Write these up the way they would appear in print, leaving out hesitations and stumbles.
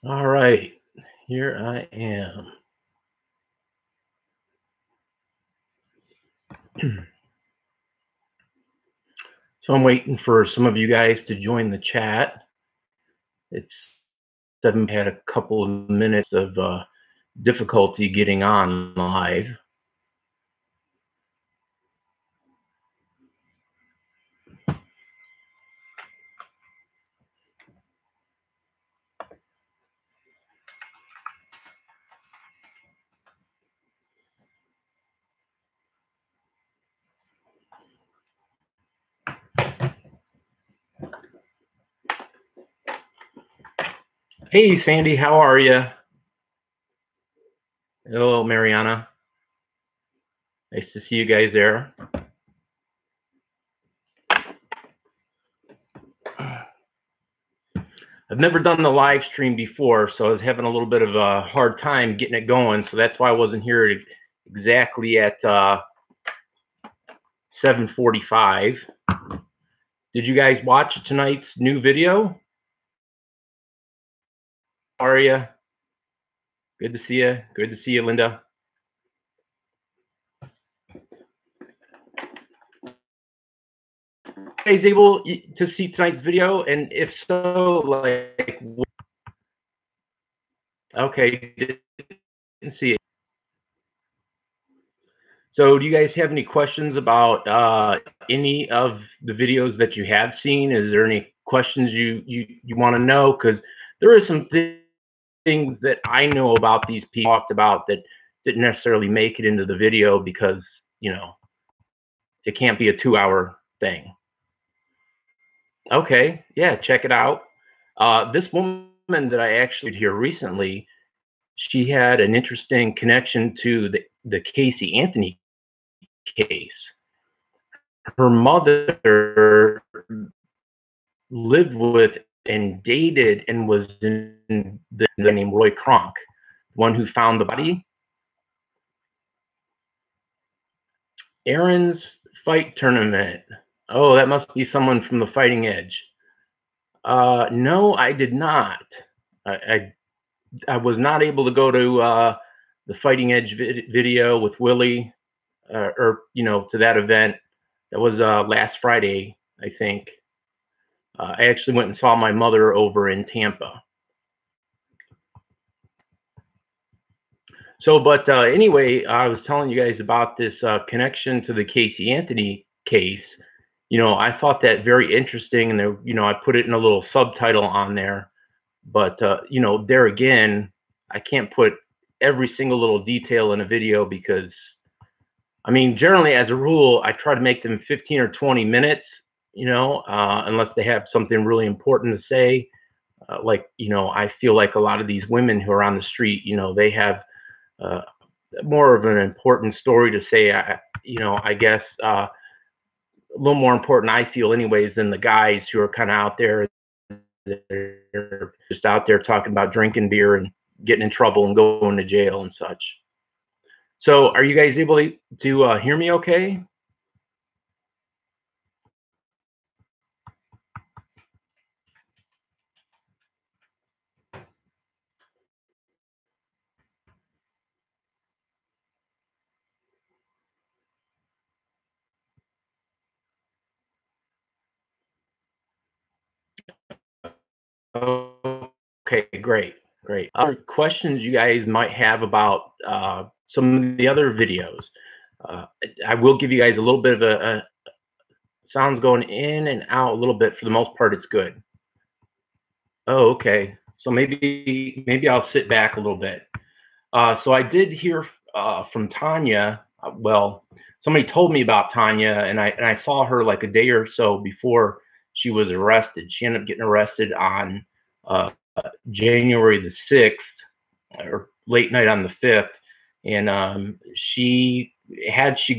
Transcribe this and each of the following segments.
All right, here I am. So I'm waiting for some of you guys to join the chat. It's had a couple of minutes of difficulty getting on live. Hey, Sandy, how are you? Hello, Mariana. Nice to see you guys there. I've never done the live stream before, so I was having a little bit of a hard time getting it going. So that's why I wasn't here exactly at 7:45. Did you guys watch tonight's new video? How are you? Good to see you. Good to see you, Linda. Are you guys able to see tonight's video? And if so, like, okay, didn't see it. So do you guys have any questions about any of the videos that you have seen? Is there any questions you want to know? Because there are some things that I know about these people talked about that didn't necessarily make it into the video because, you know, it can't be a 2-hour thing. Okay, yeah, check it out. This woman that I actually here recently, she had an interesting connection to the Casey Anthony case. Her mother lived with and dated and was in the named Roy Kronk, one who found the body. Aaron's fight tournament. Oh, that must be someone from the Fighting Edge. No, I did not. I was not able to go to the Fighting Edge video with Willie, or to that event. That was last Friday, I think. I actually went and saw my mother over in Tampa. So, but anyway, I was telling you guys about this connection to the Casey Anthony case. I thought that very interesting, and I put it in a little subtitle on there. But there again, I can't put every single little detail in a video because, I mean, generally as a rule, I try to make them 15 or 20 minutes. Unless they have something really important to say. I feel like a lot of these women who are on the street, they have more of an important story to say. I guess a little more important, I feel, anyways, than the guys who are kind of out there. They're just out there talking about drinking beer and getting in trouble and going to jail and such. So, are you guys able to hear me? Okay. Okay, great. Other questions you guys might have about some of the other videos? I will give you guys a little bit of a sounds going in and out a little bit. For the most part, it's good. Oh, okay. So maybe I'll sit back a little bit. So I did hear from Tanya. Well, somebody told me about Tanya, and I saw her like a day or so before she was arrested. She ended up getting arrested on January the 6th, or late night on the 5th, and she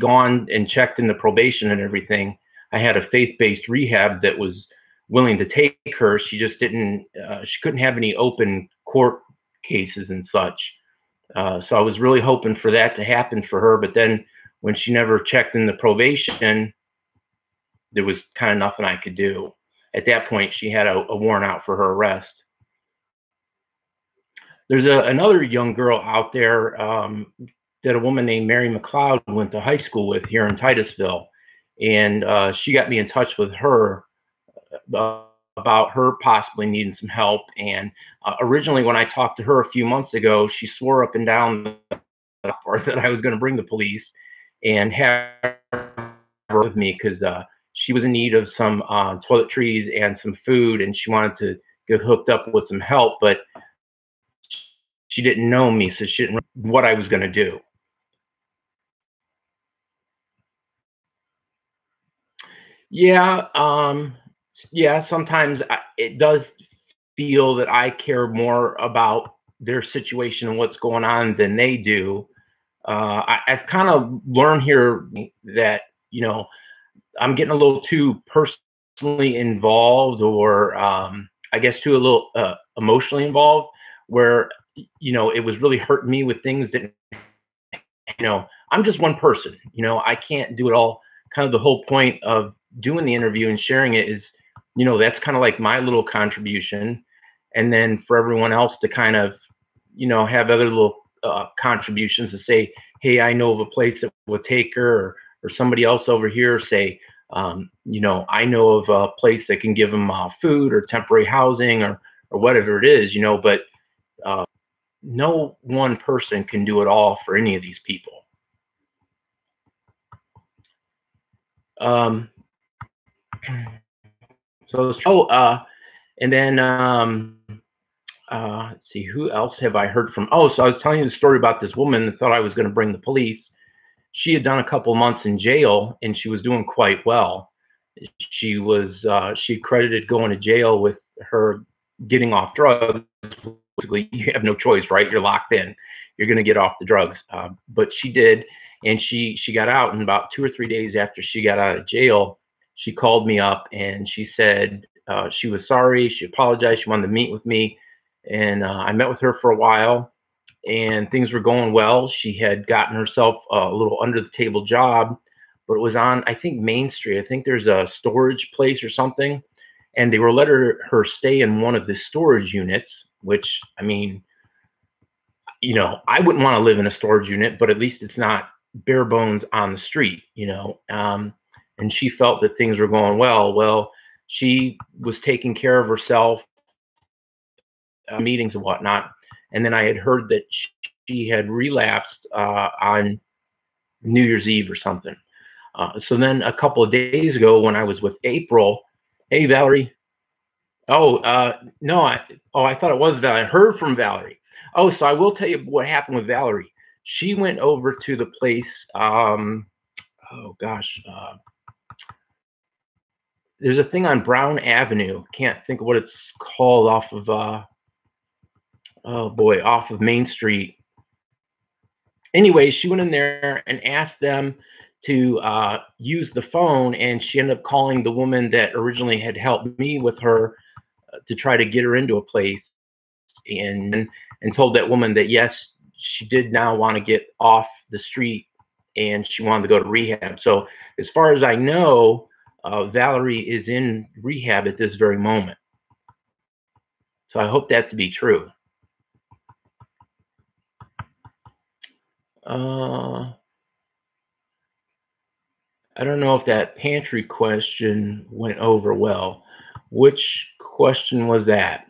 gone and checked in the probation and everything. I had a faith-based rehab that was willing to take her. She just didn't. She couldn't have any open court cases and such. So I was really hoping for that to happen for her. But then when she never checked in the probation, there was kind of nothing I could do. At that point, she had a warrant out for her arrest. There's another young girl out there that a woman named Mary McLeod went to high school with here in Titusville, and she got me in touch with her uh, about her possibly needing some help. And originally, when I talked to her a few months ago, she swore up and down that I was going to bring the police and have her with me because she was in need of some toiletries and some food, and she wanted to get hooked up with some help, but she didn't know me, so she didn't know what I was going to do. Yeah, yeah. Sometimes it does feel that I care more about their situation and what's going on than they do. I've kind of learned here that I'm getting a little too personally involved, or I guess too a little emotionally involved, where it was really hurting me with things that I'm just one person. I can't do it all. Kind of the whole point of doing the interview and sharing it is, that's kind of like my little contribution, and then for everyone else to kind of, have other little contributions to say, hey, I know of a place that will take her, or somebody else over here say, I know of a place that can give them food or temporary housing or whatever it is, but uh, no one person can do it all for any of these people. Um, and then let's see, who else have I heard from? Oh, so I was telling you the story about this woman that thought I was going to bring the police. She had done a couple months in jail, and she was doing quite well. She credited going to jail with her getting off drugs. Basically, you have no choice, right? You're locked in. You're going to get off the drugs. But she did, and she got out. And about 2 or 3 days after she got out of jail, she called me up and she said she was sorry. She apologized. She wanted to meet with me, and I met with her for a while, and things were going well. She had gotten herself a little under the table job, but it was on, I think, Main Street. I think there's a storage place or something, and they were letting her stay in one of the storage units, which, I mean, I wouldn't want to live in a storage unit, but at least it's not bare bones on the street. And she felt that things were going well. Well, she was taking care of herself, meetings and whatnot. And then I had heard that she had relapsed on New Year's Eve or something. So then a couple of days ago, when I was with April, hey Valerie. Oh, no, I thought it was Valerie. I heard from Valerie. Oh, so I will tell you what happened with Valerie. She went over to the place. Oh gosh, there's a thing on Brown Avenue. Can't think of what it's called off of. Oh boy, off of Main Street. Anyway, she went in there and asked them to use the phone, and she ended up calling the woman that originally had helped me with her to try to get her into a place, and told that woman that yes, she did now want to get off the street and she wanted to go to rehab. So as far as I know, Valerie is in rehab at this very moment. So I hope that to be true. I don't know if that pantry question went over well. Which question was that?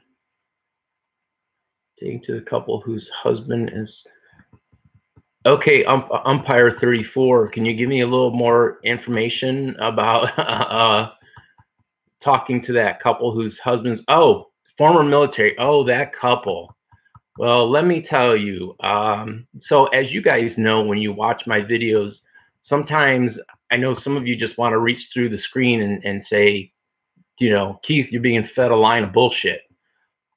Taking to the couple whose husband is okay. Umpire 34. Can you give me a little more information about talking to that couple whose husband's former military? Oh, that couple. Well, let me tell you. So as you guys know, when you watch my videos, sometimes I know some of you just want to reach through the screen and say, Keith, you're being fed a line of bullshit.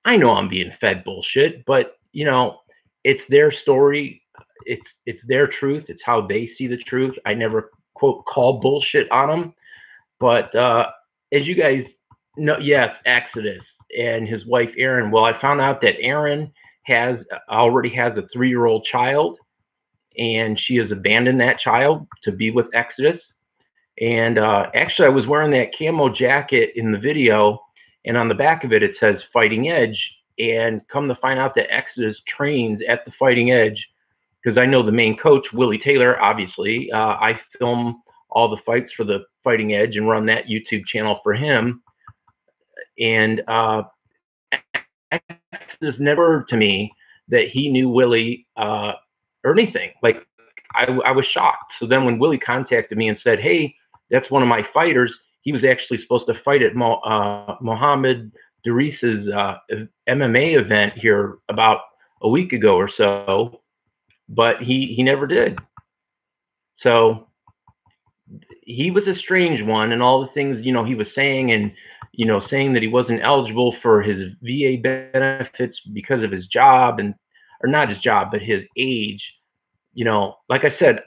I know I'm being fed bullshit, but it's their story. It's their truth. It's how they see the truth. I never quote call bullshit on them. But as you guys know, yes, Exodus and his wife Erin. Well, I found out that Erin already has a 3-year-old child, and she has abandoned that child to be with Exodus. And actually, I was wearing that camo jacket in the video, and on the back of it, it says Fighting Edge. and come to find out that Exodus trains at the Fighting Edge, because I know the main coach, Willie Taylor, obviously. I film all the fights for the Fighting Edge and run that YouTube channel for him. And Exodus never to me that he knew Willie or anything. Like, I was shocked. So then when Willie contacted me and said, hey, that's one of my fighters, he was actually supposed to fight at Mohammed Daris's MMA event here about a week ago or so, but he never did. So he was a strange one, and all the things, you know, he was saying, and, you know, saying that he wasn't eligible for his VA benefits because of his job, and, or not his job, but his age. You know, like I said,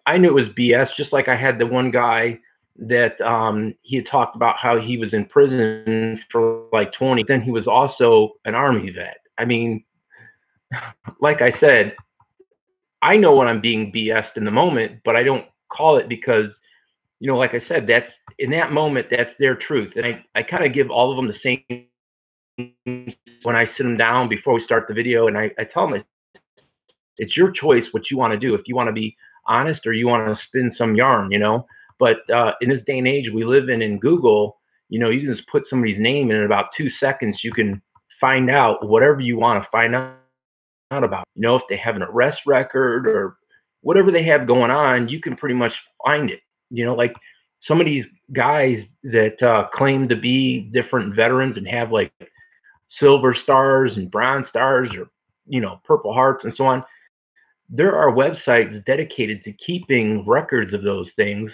I knew it was BS, just like I had the one guy that he had talked about how he was in prison for like 20. Then he was also an Army vet. I mean, like I said, I know when I'm being BS'd in the moment, but I don't call it because, you know, like I said, that's in that moment, that's their truth. And I kind of give all of them the same when I sit them down before we start the video. And I tell them, it's your choice what you want to do. If you want to be honest or you want to spin some yarn, you know. But in this day and age we live in Google, you know, you can just put somebody's name in about 2 seconds. You can find out whatever you want to find out about. You know, if they have an arrest record or whatever they have going on, you can pretty much find it. You know, like some of these guys that claim to be different veterans and have like silver stars and bronze stars, or, you know, purple hearts and so on. There are websites dedicated to keeping records of those things,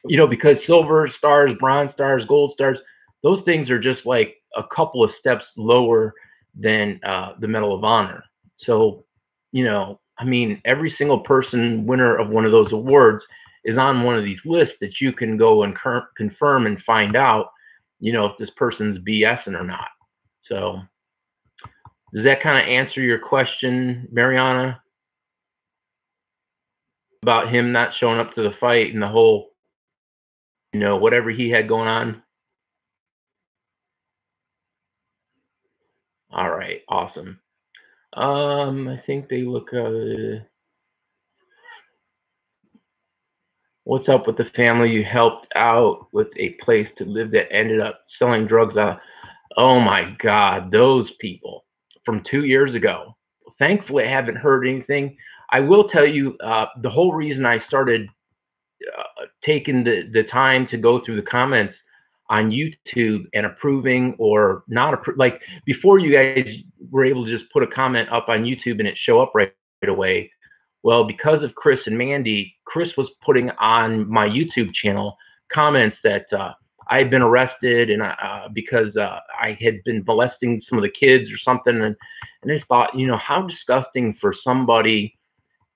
you know, because silver stars, bronze stars, gold stars, those things are just like a couple of steps lower than the Medal of Honor. So, you know, I mean, every single person winner of one of those awards is on one of these lists that you can go and confirm and find out, you know, if this person's BSing or not. So does that kind of answer your question, Mariana, about him not showing up to the fight and the whole, you know, whatever he had going on? All right, awesome. I think they look. What's up with the family you helped out with a place to live that ended up selling drugs? Oh my God, those people from 2 years ago. Thankfully, I haven't heard anything. I will tell you, the whole reason I started taking the time to go through the comments on YouTube and approving or not approve, like before you guys were able to just put a comment up on YouTube and it show up right away. Well, because of Chris and Mandy, Chris was putting on my YouTube channel comments that I had been arrested and because I had been molesting some of the kids or something. And I thought, you know, how disgusting for somebody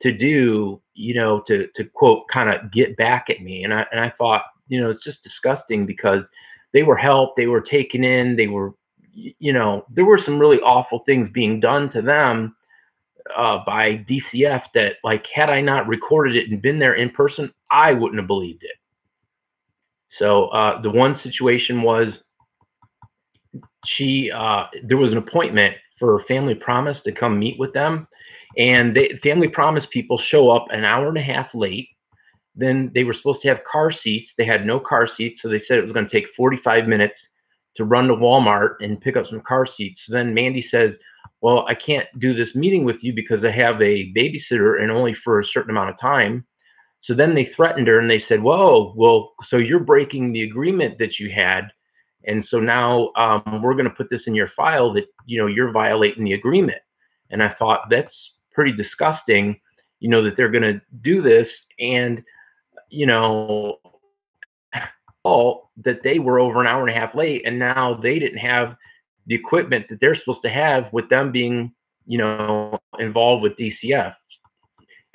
to do, you know, to quote, kind of get back at me. And I thought, you know, it's just disgusting because they were helped, they were taken in, they were, you know, there were some really awful things being done to them by DCF that, like, had I not recorded it and been there in person, I wouldn't have believed it. So the one situation was there was an appointment for Family Promise to come meet with them, and Family Promise people show up an hour and a half late. Then they were supposed to have car seats. They had no car seats, so they said it was going to take 45 minutes to run to Walmart and pick up some car seats. So then Mandy says, well, I can't do this meeting with you because I have a babysitter and only for a certain amount of time. So then they threatened her and they said, whoa, well, so you're breaking the agreement that you had. And so now we're going to put this in your file that, you know, you're violating the agreement. And I thought, that's pretty disgusting, you know, that they're going to do this. And, you know, all that they were over an hour and a half late, and now they didn't have the equipment that they're supposed to have with them being, you know, involved with DCF.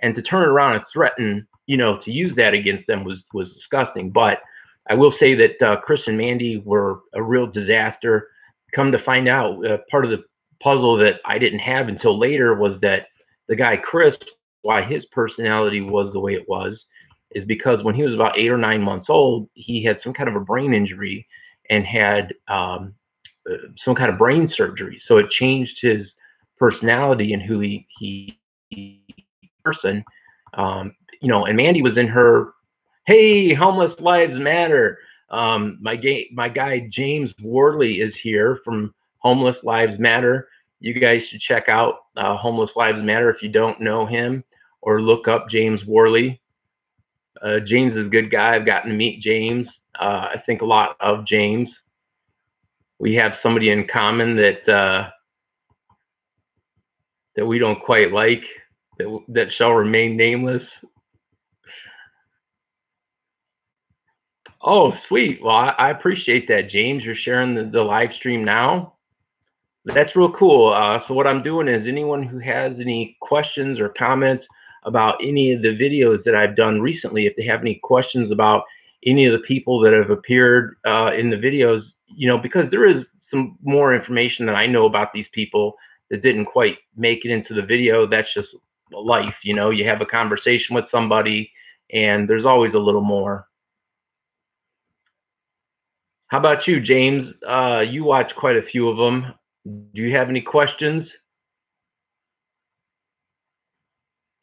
And to turn around and threaten, you know, to use that against them was disgusting. But I will say that Chris and Mandy were a real disaster. Come to find out, part of the puzzle that I didn't have until later was that the guy Chris, why his personality was the way it was, is because when he was about 8 or 9 months old, he had some kind of a brain injury and had some kind of brain surgery. So it changed his personality and who he person. And Mandy was in her, hey, homeless lives matter. My guy James Worley is here from Homeless Lives Matter. You guys should check out Homeless Lives Matter if you don't know him, or look up James Worley. James is a good guy. I've gotten to meet James. I think a lot of James. We have somebody in common that we don't quite like, that shall remain nameless. Oh, sweet. Well, I appreciate that, James. You're sharing the live stream now. That's real cool. So what I'm doing is, anyone who has any questions or comments about any of the videos that I've done recently, if they have any questions about any of the people that have appeared in the videos, because there is some more information that I know about these people that didn't quite make it into the video. That's just life. You have a conversation with somebody and there's always a little more. How about you, James? You watch quite a few of them. Do you have any questions?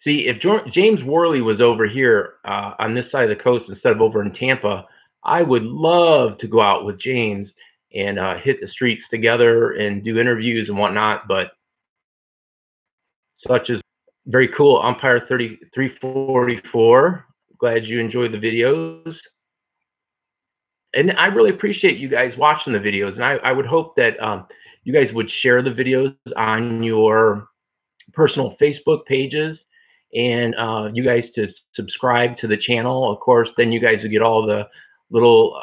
See, if James Worley was over here on this side of the coast instead of over in Tampa, I would love to go out with James and hit the streets together and do interviews and whatnot. But such is very cool. Umpire 3344. Glad you enjoy the videos. And I really appreciate you guys watching the videos. And I would hope that you guys would share the videos on your personal Facebook pages, and you guys to subscribe to the channel. Of course, then you guys will get all the little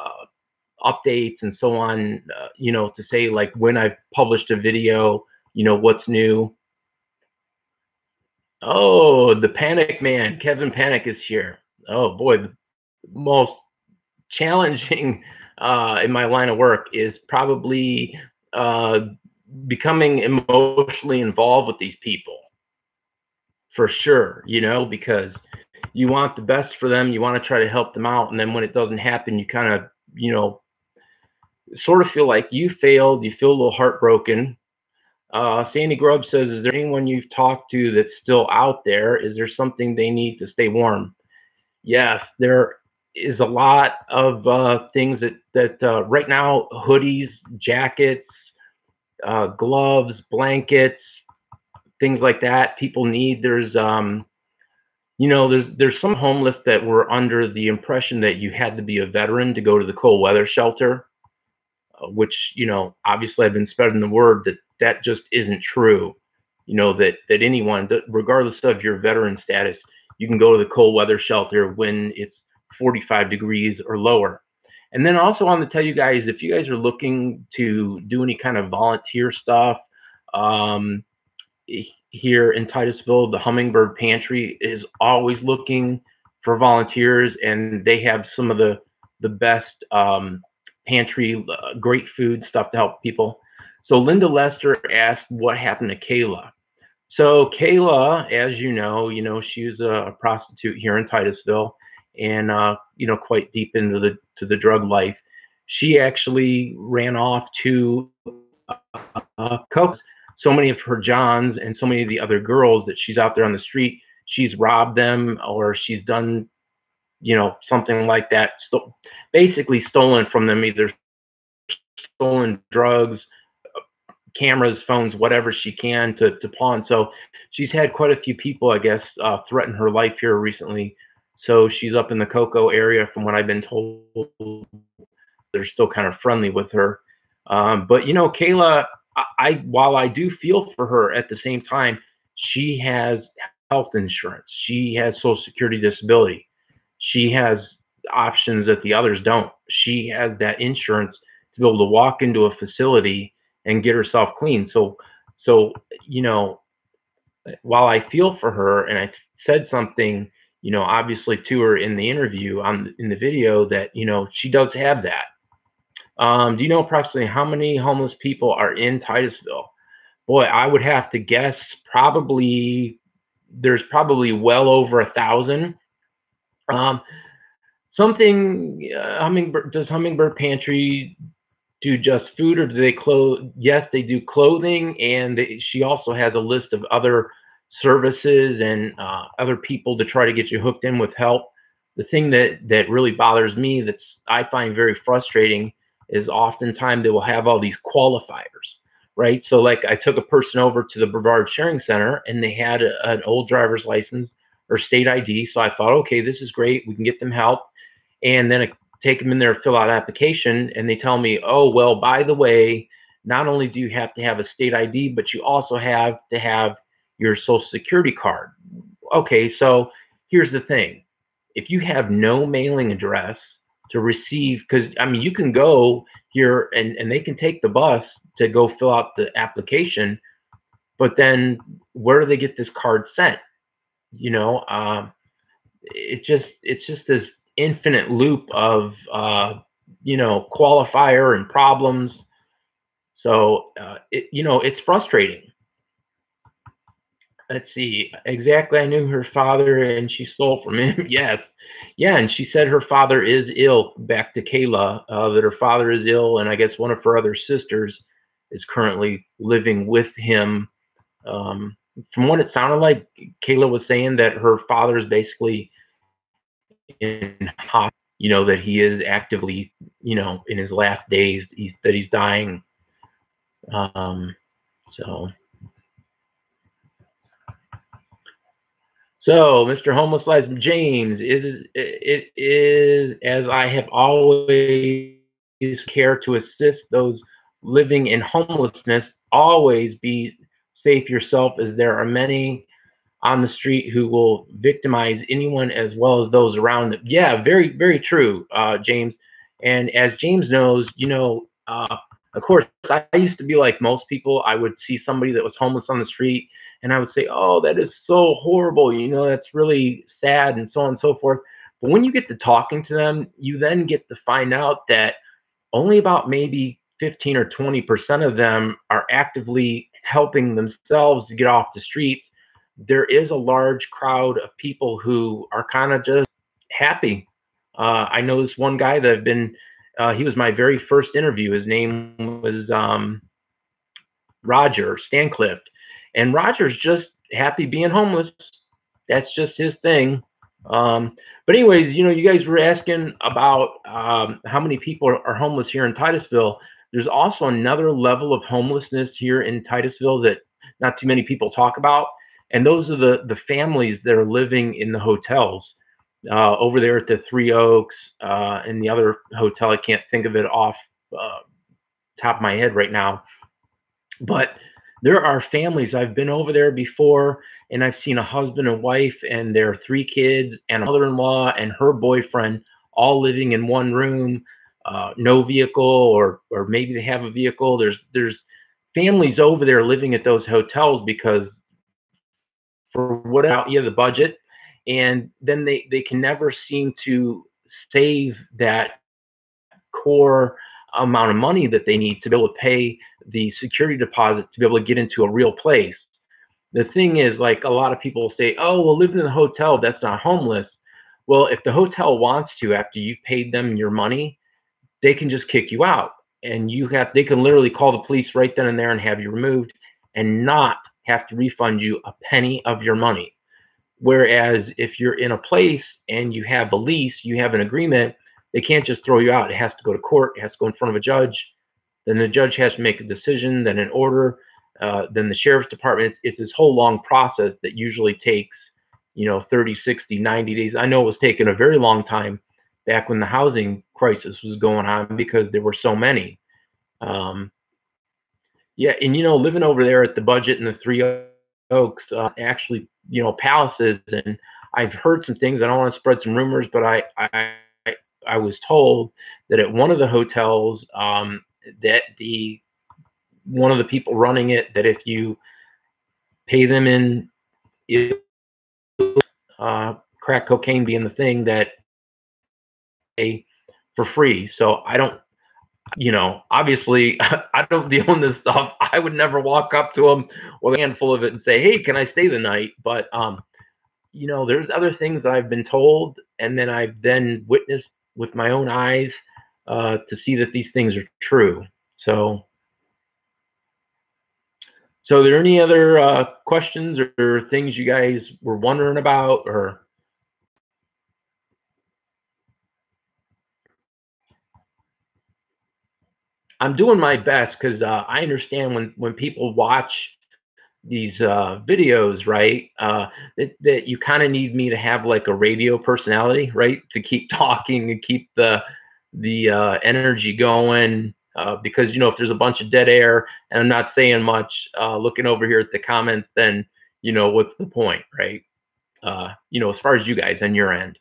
updates and so on, to say like when I've published a video, what's new. Oh, the Panic Man, Kevin Panic is here. Oh boy, the most challenging in my line of work is probably becoming emotionally involved with these people, for sure, because you want the best for them, you want to try to help them out, and then when it doesn't happen, you kind of sort of feel like you failed. You feel a little heartbroken. Sandy Grubb says, is there anyone you've talked to that's still out there? Is there something they need to stay warm? Yes, there is a lot of things that right now, hoodies, jackets, gloves, blankets, things like that people need. There's some homeless that were under the impression that you had to be a veteran to go to the cold weather shelter, which obviously I've been spreading the word that just isn't true. That anyone, regardless of your veteran status, you can go to the cold weather shelter when it's 45 degrees or lower. And then also I want to tell you guys, if you guys are looking to do any kind of volunteer stuff, here in Titusville, the Hummingbird Pantry is always looking for volunteers, and they have some of the best pantry, great food stuff to help people. So Linda Lester asked what happened to Kayla. So Kayla, as you know, she's a prostitute here in Titusville, and quite deep into the drug life. She actually ran off to coke. So many of her Johns and so many of the other girls that she's out there on the street, she's robbed them, or she's done, something like that. Basically stolen from them, either stolen drugs, cameras, phones, whatever she can to pawn. So she's had quite a few people, I guess, threaten her life here recently. So she's up in the Cocoa area, from what I've been told. They're still kind of friendly with her. But Kayla, while I do feel for her, at the same time, she has health insurance. She has Social Security disability. She has options that the others don't. She has that insurance to be able to walk into a facility and get herself clean. So while I feel for her, and I said something, obviously to her in the interview in the video, that she does have that. Do you know approximately how many homeless people are in Titusville? Boy, I would have to guess there's probably well over 1,000. Does Hummingbird Pantry do just food, or do they clothe? Yes, they do clothing, and she also has a list of other services and other people to try to get you hooked in with help. The thing that really bothers me, that's I find very frustrating, is oftentimes they will have all these qualifiers, right? So like I took a person over to the Brevard Sharing Center, and they had an old driver's license or state ID. So I thought, okay, this is great. We can get them help. And then I take them in there, fill out application, and they tell me, oh, well, by the way, not only do you have to have a state ID, but you also have to have your social security card. Okay, so here's the thing. If you have no mailing address to receive, because I mean, you can go here and they can take the bus to go fill out the application, but then where do they get this card sent? You know, it's just this infinite loop of qualifier and problems. So it's frustrating. Let's see. Exactly. I knew her father and she stole from him. Yes. Yeah. And she said her father is ill, back to Kayla, that her father is ill. And I guess one of her other sisters is currently living with him. From what it sounded like, Kayla was saying that her father is basically in hospital, that he is actively, in his last days, that he's dying. Um, so. So, Mr. Homeless Lives, James, it is as I have always care to assist those living in homelessness. Always be safe yourself, as there are many on the street who will victimize anyone as well as those around them. Yeah, very, very true, James. And as James knows, of course, I used to be like most people. I would see somebody that was homeless on the street, and I would say, "Oh, that is so horrible. That's really sad," and so on and so forth. But when you get to talking to them, you then get to find out that only about maybe 15 or 20% of them are actively helping themselves to get off the streets. There is a large crowd of people who are kind of just happy. I know this one guy that he was my very first interview. His name was Roger Stanclift. And Roger's just happy being homeless. That's just his thing. But anyways, you guys were asking about how many people are homeless here in Titusville. There's also another level of homelessness here in Titusville that not too many people talk about. And those are the families that are living in the hotels over there at the Three Oaks and the other hotel. I can't think of it off top of my head right now. But there are families. I've been over there before, and I've seen a husband and wife and their 3 kids and a mother-in-law and her boyfriend all living in one room, no vehicle, or maybe they have a vehicle. There's families over there living at those hotels because for whatever the budget, and then they can never seem to save that core amount of money that they need to be able to pay the security deposit to be able to get into a real place. The thing is, like, a lot of people say, oh, well, living in a hotel, that's not homeless. Well, if the hotel wants to, after you've paid them your money, they can just kick you out. And they can literally call the police right then and there and have you removed and not have to refund you a penny of your money. Whereas if you're in a place and you have a lease, you have an agreement, they can't just throw you out. It has to go to court. It has to go in front of a judge. Then the judge has to make a decision, then an order, then the sheriff's department. It's this whole long process that usually takes, 30, 60, 90 days. I know it was taking a very long time back when the housing crisis was going on because there were so many. Yeah, and living over there at the Budget and the Three Oaks, actually, palaces, and I've heard some things. I don't want to spread some rumors, but I was told that at one of the hotels, that one of the people running it, that if you pay them in crack cocaine being the thing, that they for free. So I don't, obviously I don't deal in this stuff. I would never walk up to them with a handful of it and say, hey, can I stay the night? But there's other things that I've been told, and then I've then witnessed with my own eyes to see that these things are true. So, are there any other questions or things you guys were wondering about, or? I'm doing my best because I understand when people watch these videos, right? That you kind of need me to have like a radio personality, right, to keep talking and keep the energy going. Because if there's a bunch of dead air and I'm not saying much, looking over here at the comments, then what's the point, right? As far as you guys on your end.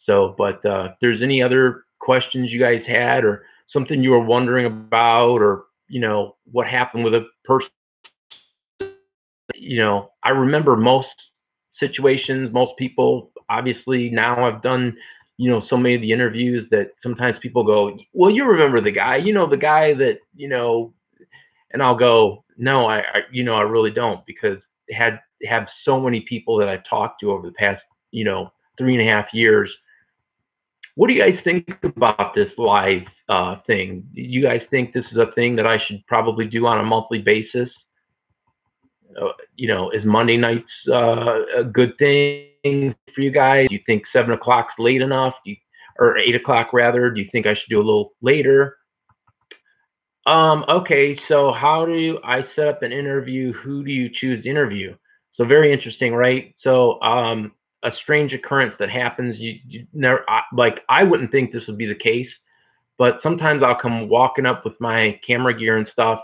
So, but if there's any other questions you guys had or something you were wondering about, or what happened with a person, I remember most situations, most people. Obviously, now I've done so many of the interviews that sometimes people go, "Well, you remember the guy, the guy that," and I'll go, "No, I really don't," because they have so many people that I've talked to over the past 3.5 years. What do you guys think about this live thing? Do you guys think this is a thing that I should probably do on a monthly basis? Is Monday nights a good thing for you guys? Do you think 7 o'clock's late enough? Or 8 o'clock rather? Do you think I should do a little later? Okay, so how do I set up an interview? Who do you choose to interview? So very interesting, right? So a strange occurrence that happens, you never like, I wouldn't think this would be the case, but sometimes I'll come walking up with my camera gear and stuff,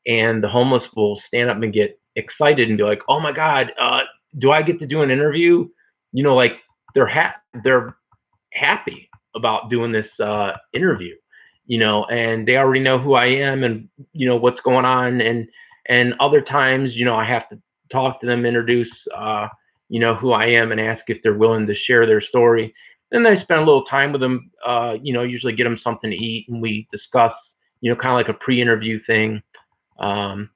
and the homeless will stand up and get excited and be like, "Oh my God, do I get to do an interview?" Like they're happy about doing this interview, and they already know who I am and what's going on, and other times, I have to talk to them, introduce who I am, and ask if they're willing to share their story. Then I spend a little time with them, usually get them something to eat, and we discuss, kind of like a pre-interview thing. Um,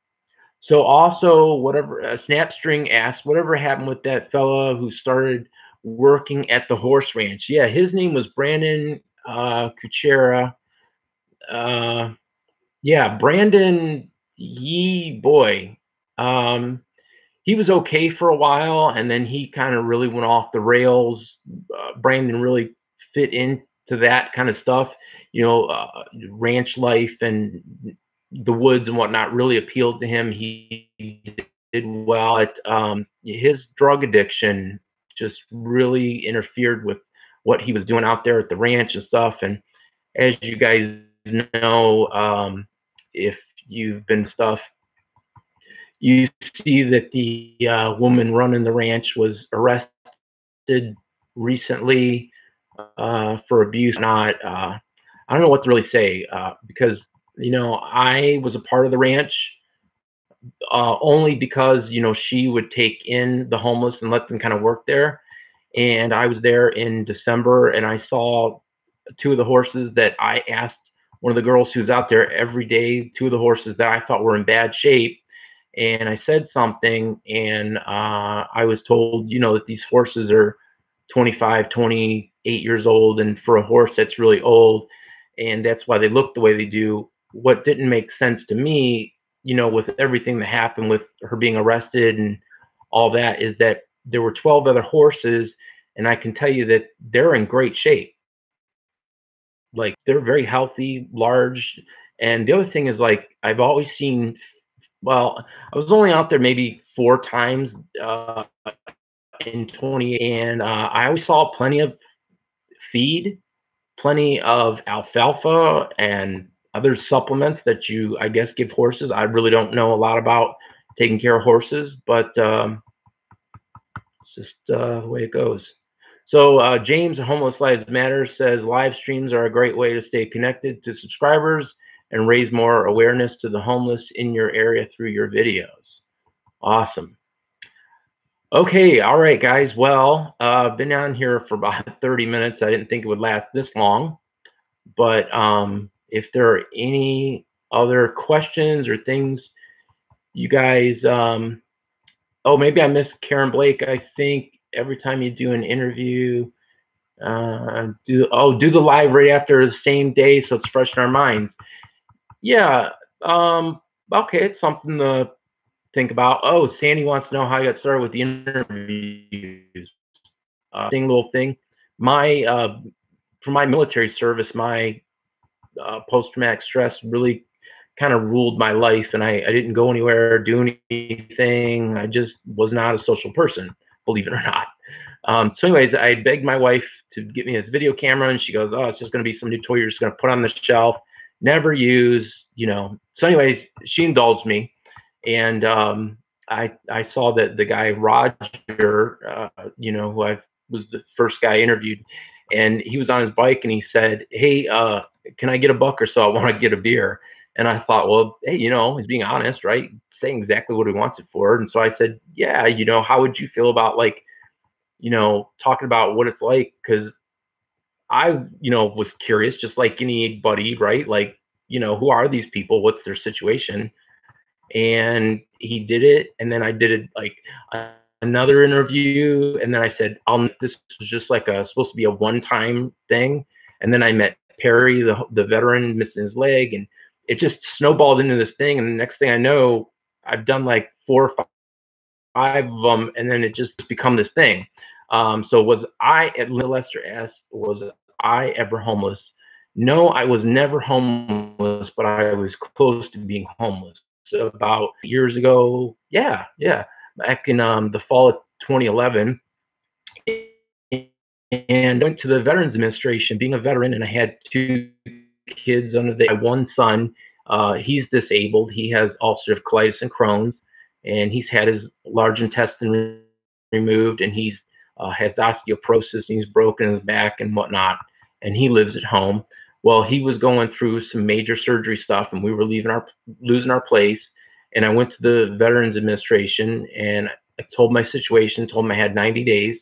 so also, whatever Snapstring asked, whatever happened with that fella who started working at the horse ranch? Yeah, his name was Brandon Kuchera. Uh, yeah, Brandon Yee boy. Um, he was okay for a while, and then he kind of really went off the rails. Brandon really fit into that kind of stuff, ranch life and the woods and whatnot really appealed to him. He did well at his drug addiction just really interfered with what he was doing out there at the ranch and stuff. And as you guys know, if you've been stuff, you see that the woman running the ranch was arrested recently for abuse. Not, I don't know what to really say because I was a part of the ranch only because she would take in the homeless and let them kind of work there. And I was there in December, and I saw two of the horses that I asked one of the girls who's out there every day, two of the horses that I thought were in bad shape. And I said something, and I was told, that these horses are 25, 28 years old, and for a horse, that's really old, and that's why they look the way they do. What didn't make sense to me, with everything that happened with her being arrested and all that, is that there were 12 other horses, and I can tell you that they're in great shape. Like, they're very healthy, large. And the other thing is, like, I've always seen, well, I was only out there maybe 4 times in 20, and I always saw plenty of feed, plenty of alfalfa and other supplements that you, I guess, give horses. I really don't know a lot about taking care of horses, but it's just the way it goes. So James, Homeless Lives Matter, says live streams are a great way to stay connected to subscribers and raise more awareness to the homeless in your area through your videos. Awesome. Okay, all right, guys. Well, I've been on here for about 30 minutes. I didn't think it would last this long, but if there are any other questions or things you guys, oh, maybe I missed Karen Blake. I think every time you do an interview, do the live right after the same day, so it's fresh in our minds. Yeah, Um, okay, it's something to think about. Oh, Sandy wants to know how I got started with the interviews. Little thing. My For my military service, my post-traumatic stress really kind of ruled my life, and I didn't go anywhere, do anything. I just was not a social person, believe it or not. So anyways, I begged my wife to get me this video camera, and she goes, oh, it's just going to be some new toy you're just going to put on the shelf, never use, So anyways, she indulged me, and I saw that the guy Roger, who I was the first guy I interviewed, and he was on his bike, and he said, hey, can I get a buck or so? I want to get a beer. And I thought, well, hey, he's being honest, right? Saying exactly what he wants it for. And so I said, yeah, how would you feel about, like, talking about what it's like? Because I, was curious, just like anybody, right? Like, who are these people? What's their situation? And he did it, and then I did it, like, another interview, and then I said, this was just like a supposed to be a one-time thing. And then I met Perry, the veteran, missing his leg, and it just snowballed into this thing. And the next thing I know, I've done like 4 or 5 of them, and then it just become this thing. So was I, at Lester asked, was I ever homeless? No, I was never homeless, but I was close to being homeless. So about years ago, yeah, back in the fall of 2011, and went to the Veterans Administration, being a veteran, and I had 2 kids under my one son. He's disabled. He has ulcerative colitis and Crohn's, and he's had his large intestine removed, and he's has osteoporosis, and he's broken his back and whatnot, and he lives at home. Well, he was going through some major surgery stuff, and we were losing our place. And I went to the Veterans Administration, and I told my situation, told them I had 90 days,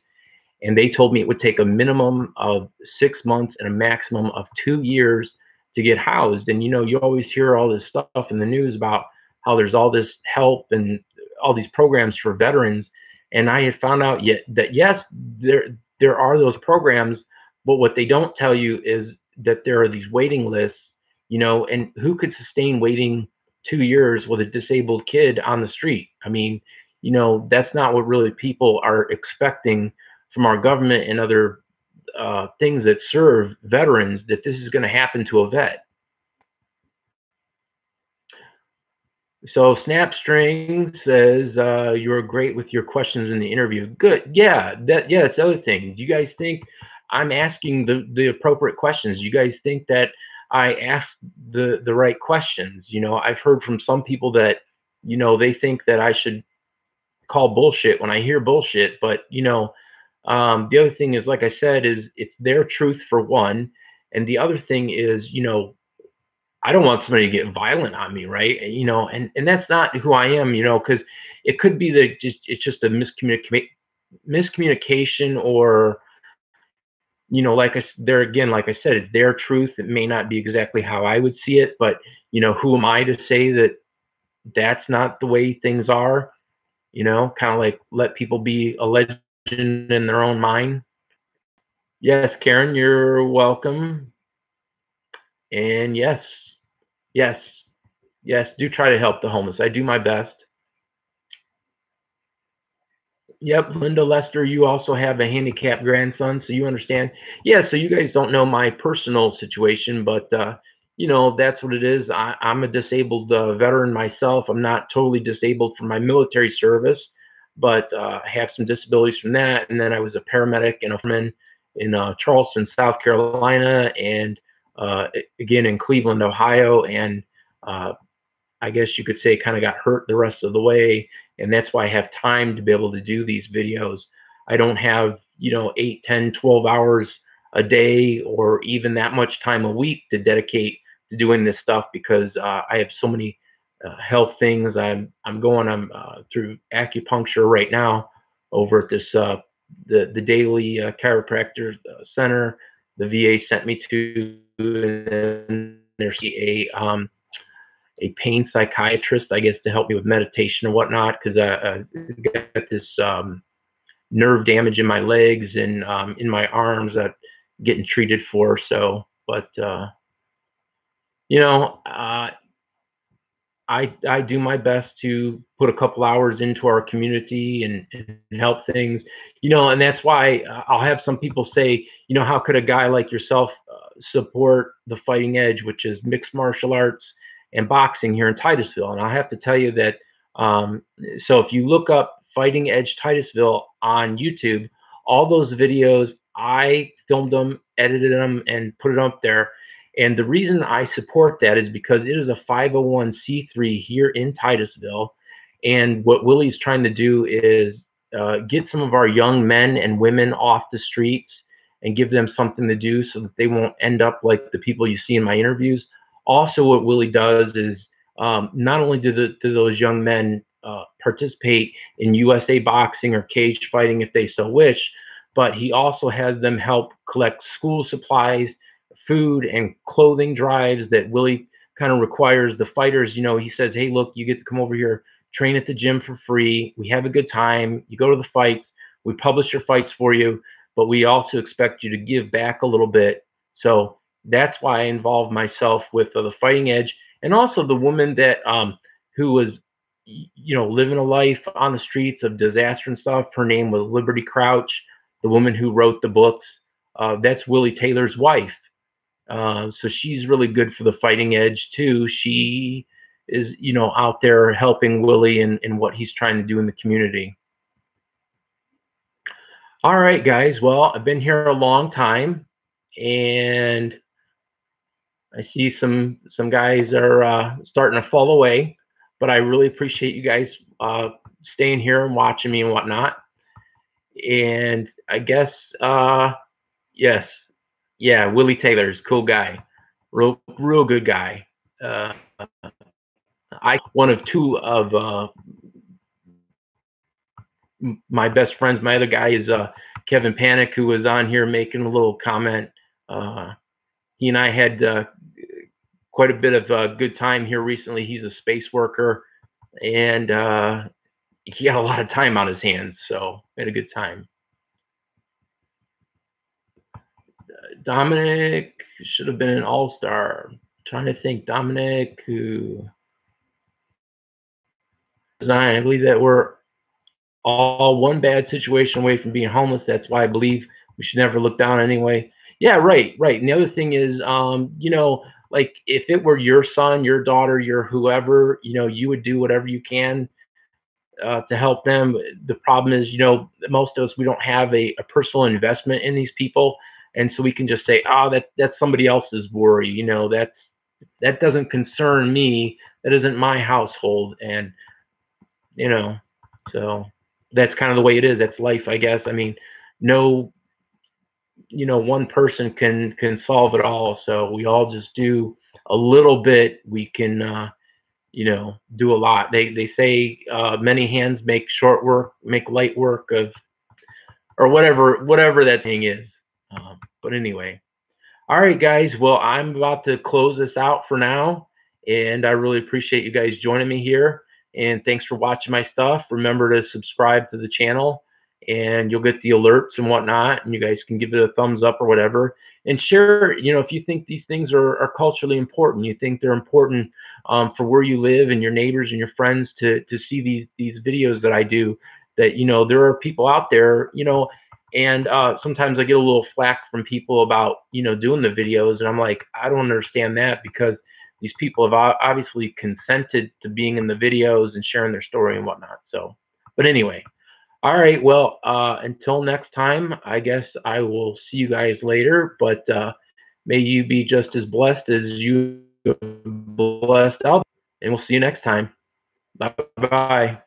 and they told me it would take a minimum of 6 months and a maximum of 2 years to get housed. And you always hear all this stuff in the news about how there's all this help and all these programs for veterans. And I had found out yet that yes, there are those programs, but what they don't tell you is that there are these waiting lists, and who could sustain waiting 2 years with a disabled kid on the street? I mean, that's not what really people are expecting from our government and other things that serve veterans, that this is going to happen to a vet. So Snapstring says you were great with your questions in the interview. Good. Yeah, that's the other thing. Do you guys think I'm asking the appropriate questions? Do you guys think that I asked the right questions? I've heard from some people that they think that I should call bullshit when I hear bullshit. But the other thing is, like I said, is it's their truth for one, and the other thing is, I don't want somebody to get violent on me, right? And that's not who I am, because it could be that it's just a miscommunication, or there again, like I said, it's their truth. It may not be exactly how I would see it, but who am I to say that that's not the way things are? Kind of like let people be a legend in their own mind. Yes, Karen, you're welcome. And yes, yes, do try to help the homeless. I do my best. Yep, Linda Lester, you also have a handicapped grandson, so you understand. Yeah, so you guys don't know my personal situation, but that's what it is. I'm a disabled veteran myself. I'm not totally disabled from my military service, but I have some disabilities from that. And then I was a paramedic and a fireman in Charleston, South Carolina, and again in Cleveland, Ohio, and uh, I guess you could say kind of got hurt the rest of the way. And that's why I have time to be able to do these videos. I don't have, 8, 10, 12 hours a day, or even that much time a week to dedicate to doing this stuff, because I have so many health things. I'm through acupuncture right now over at this the daily chiropractor center the VA sent me to, and then there's a pain psychiatrist, I guess, to help me with meditation and whatnot, because I got this nerve damage in my legs and in my arms that I'm getting treated for. So, but you know, uh, I do my best to put a couple hours into our community and help things, and that's why I'll have some people say, how could a guy like yourself support the Fighting Edge, which is mixed martial arts and boxing here in Titusville? And I have to tell you that, um, so if you look up Fighting Edge Titusville on YouTube, all those videos, I filmed them, edited them, and put it up there. And the reason I support that is because it is a 501c3 here in Titusville. And what Willie's trying to do is get some of our young men and women off the streets and give them something to do so that they won't end up like the people you see in my interviews. Also, what Willie does is not only do those young men participate in USA boxing or cage fighting if they so wish, but he also has them help collect school supplies, food, and clothing drives that Willie kind of requires the fighters. He says, hey, look, you get to come over here, train at the gym for free. We have a good time. You go to the fights. We publish your fights for you, but we also expect you to give back a little bit. So that's why I involved myself with the Fighting Edge, and also the woman that who was living a life on the streets of disaster and stuff. Her name was Liberty Crouch, the woman who wrote the books. That's Willie Taylor's wife. So she's really good for the Fighting Edge too. She is, out there helping Willie in what he's trying to do in the community. All right, guys. Well, I've been here a long time, and I see some guys are starting to fall away, but I really appreciate you guys staying here and watching me and whatnot. And I guess, yes, yeah, Willie Taylor's cool guy, real good guy. I one of two of my best friends. My other guy is Kevin Panic, who was on here making a little comment. He and I had quite a bit of a good time here recently. He's a space worker, and he had a lot of time on his hands, so had a good time. Dominic should have been an all-star. Trying to think, Dominic, who I believe that we're all one bad situation away from being homeless. That's why I believe we should never look down anyway. Yeah, right. And the other thing is, like if it were your son, your daughter, your whoever, you would do whatever you can to help them. The problem is, most of us, we don't have a personal investment in these people. And so we can just say, oh, that's somebody else's worry. That doesn't concern me. That isn't my household. And, so that's kind of the way it is. That's life, I guess. I mean, no, one person can solve it all. So we all just do a little bit. We can, do a lot. They say many hands make short work, make light work of, or whatever that thing is. But anyway, all right, guys. Well, I'm about to close this out for now, and I really appreciate you guys joining me here. And thanks for watching my stuff. Remember to subscribe to the channel, and you'll get the alerts and whatnot. And you guys can give it a thumbs up or whatever. And share, if you think these things are culturally important, you think they're important for where you live and your neighbors and your friends to see these videos that I do. That there are people out there, and sometimes I get a little flack from people about doing the videos, and I'm like, I don't understand that, because these people have obviously consented to being in the videos and sharing their story and whatnot. So, but anyway, all right. Well, until next time, I guess I will see you guys later. But may you be just as blessed as you blessed out, and we'll see you next time. Bye bye.